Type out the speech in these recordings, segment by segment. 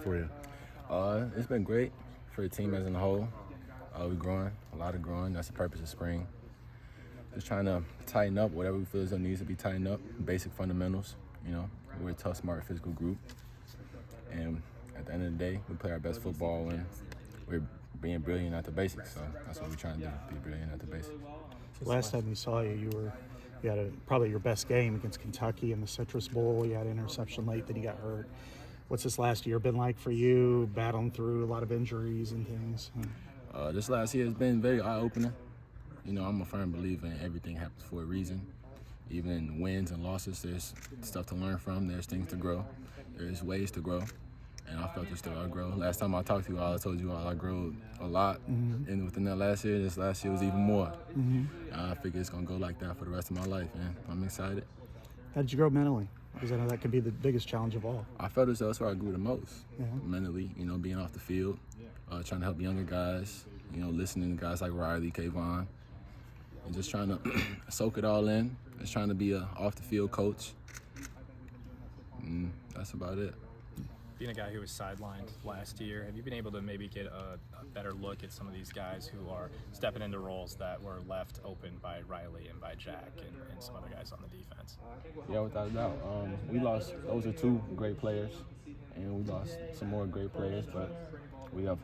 for you? It's been great for the team as a whole. We're growing, a lot of growing. That's the purpose of spring. Just trying to tighten up whatever we feel as though needs to be tightened up. Basic fundamentals, We're a tough, smart, physical group. And at the end of the day, we play our best football when we're being brilliant at the basics. So that's what we're trying to do, be brilliant at the basics. Last time we saw you, you had probably your best game against Kentucky in the Citrus Bowl. You had an interception late, then you got hurt. What's this last year been like for you, battling through a lot of injuries and things? This last year has been very eye-opening. I'm a firm believer in everything happens for a reason. Even in wins and losses, there's stuff to learn from. There's things to grow. There's ways to grow. And I felt there's still I grow. Last time I talked to you all, I told you all I grew a lot. And within that last year, this last year was even more. I figure it's going to go like that for the rest of my life, man. I'm excited. How did you grow mentally? Because I know that could be the biggest challenge of all. I felt as though that's where I grew the most. Mentally, being off the field, trying to help younger guys, listening to guys like Riley, Kayvon, and just trying to soak it all in. Just trying to be a off-the-field coach. And that's about it. Being a guy who was sidelined last year, have you been able to maybe get a better look at some of these guys who are stepping into roles that were left open by Riley and by Jack and some other guys on the defense? Yeah, without a doubt. We lost, those are two great players, and we lost some more great players, but we have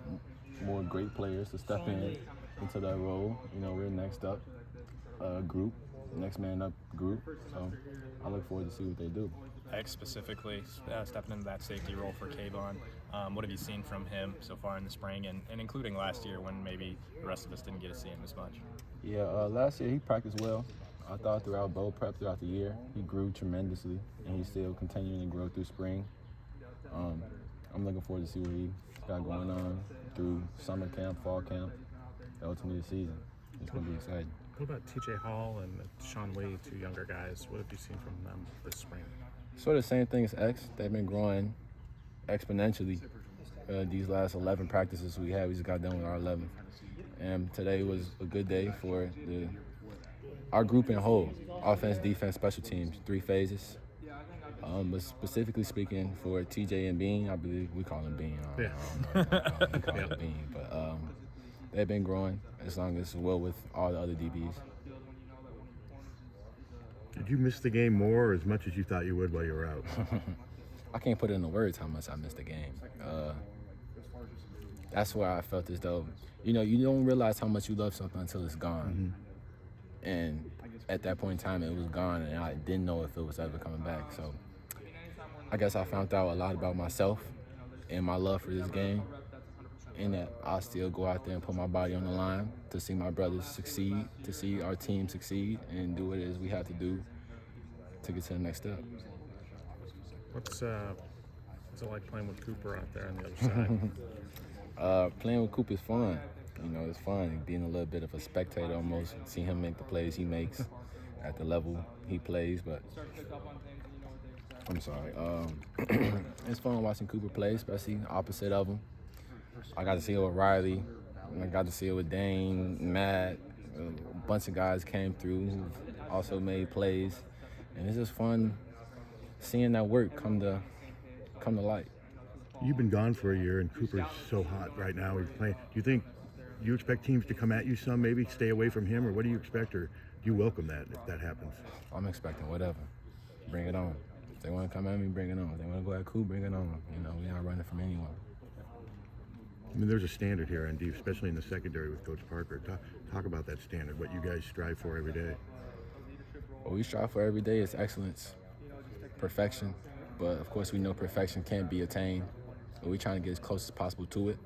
more great players to step into that role. We're next up group, next man up group, so I look forward to see what they do. X specifically, stepping into that safety role for Kayvon. What have you seen from him so far in the spring and including last year when maybe the rest of us didn't get to see him as much? Yeah, last year he practiced well. I thought throughout bowl prep throughout the year, he grew tremendously, and he's still continuing to grow through spring. I'm looking forward to see what he's got going on through summer camp, fall camp, ultimately the season. It's going to be exciting. What about TJ Hall and Sean Wade, two younger guys? What have you seen from them this spring? Sort of the same thing as X. They've been growing exponentially these last 11 practices we had. We just got done with our 11th. And today was a good day for our group in whole, offense, defense, special teams, 3 phases. But specifically speaking for TJ and Bean, I believe we call him Bean. I don't know we call him Bean. But they've been growing as long as it's well with all the other DBs. Did you miss the game more or as much as you thought you would while you were out? I can't put it into words how much I missed the game. That's where I felt as though, you don't realize how much you love something until it's gone. And at that point in time, it was gone, and I didn't know if it was ever coming back. So I guess I found out a lot about myself and my love for this game, and that I'll still go out there and put my body on the line to see my brothers succeed, to see our team succeed, and do what it is we have to do to get to the next step. What's it like playing with Cooper out there on the other side? Playing with Coop is fun. It's fun being a little bit of a spectator almost, see him make the plays he makes at the level he plays. But I'm sorry. It's fun watching Cooper play, especially opposite of him. I got to see it with Riley. I got to see it with Dane, Matt. A bunch of guys came through who also made plays, and it's just fun seeing that work come to light. You've been gone for a year, and Cooper's so hot right now. He's playing. Do you expect teams to come at you some, maybe stay away from him, or what do you expect, or do you welcome that if that happens? I'm expecting whatever. Bring it on. If they want to come at me, bring it on. If they want to go at Coop, bring it on. We're not running from anyone. I mean, there's a standard here on D, especially in the secondary with Coach Parker. Talk about that standard, what you guys strive for every day. What we strive for every day is excellence, perfection. But, of course, we know perfection can't be attained. But we're trying to get as close as possible to it.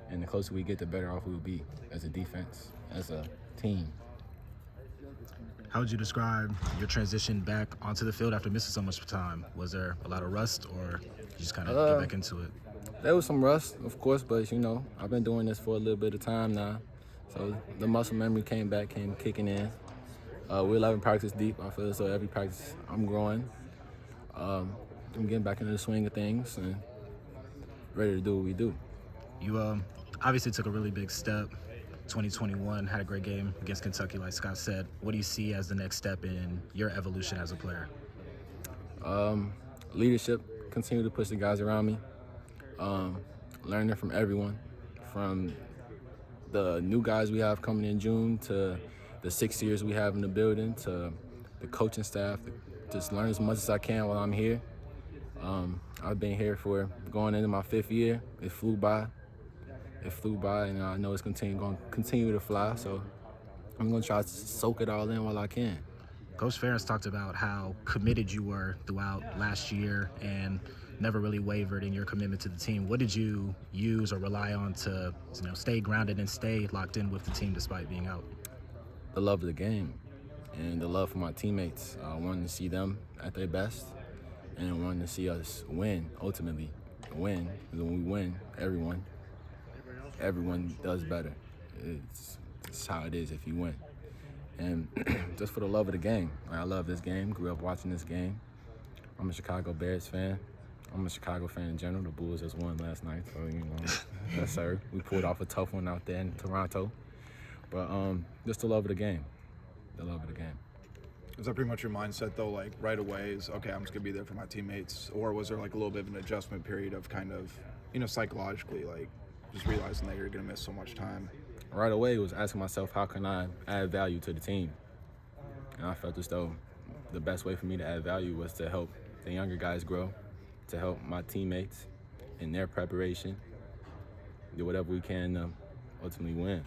And the closer we get, the better off we will be as a defense, as a team. How would you describe your transition back onto the field after missing so much time? Was there a lot of rust, or you just kind of get back into it? There was some rust, of course, but, I've been doing this for a little bit of time now. So the muscle memory came kicking in. We're 11 practice deep. I feel as though every practice I'm growing. I'm getting back into the swing of things and ready to do what we do. You obviously took a really big step. 2021, had a great game against Kentucky, like Scott said. What do you see as the next step in your evolution as a player? Leadership, continue to push the guys around me. Learning from everyone, from the new guys we have coming in June to the 6 years we have in the building to the coaching staff. Just learn as much as I can while I'm here. I've been here for going into my 5th year. It flew by. And I know it's going to continue to fly. So I'm going to try to soak it all in while I can. Coach Ferentz talked about how committed you were throughout last year and never really wavered in your commitment to the team. What did you use or rely on to stay grounded and stay locked in with the team despite being out? The love of the game and the love for my teammates. Wanting to see them at their best and wanting to see us win, ultimately win. Because when we win, everyone does better. It's how it is if you win. And just for the love of the game. I love this game, grew up watching this game. I'm a Chicago Bears fan. I'm a Chicago fan in general. The Bulls just won last night, so, yes, sir. We pulled off a tough one out there in Toronto. But just the love of the game. The love of the game. Was that pretty much your mindset, though, like right away is, okay, I'm just going to be there for my teammates? Or was there like a little bit of an adjustment period of kind of, psychologically, like just realizing that you're going to miss so much time? Right away was asking myself, how can I add value to the team? And I felt as though the best way for me to add value was to help the younger guys grow, to help my teammates in their preparation, do whatever we can to ultimately win.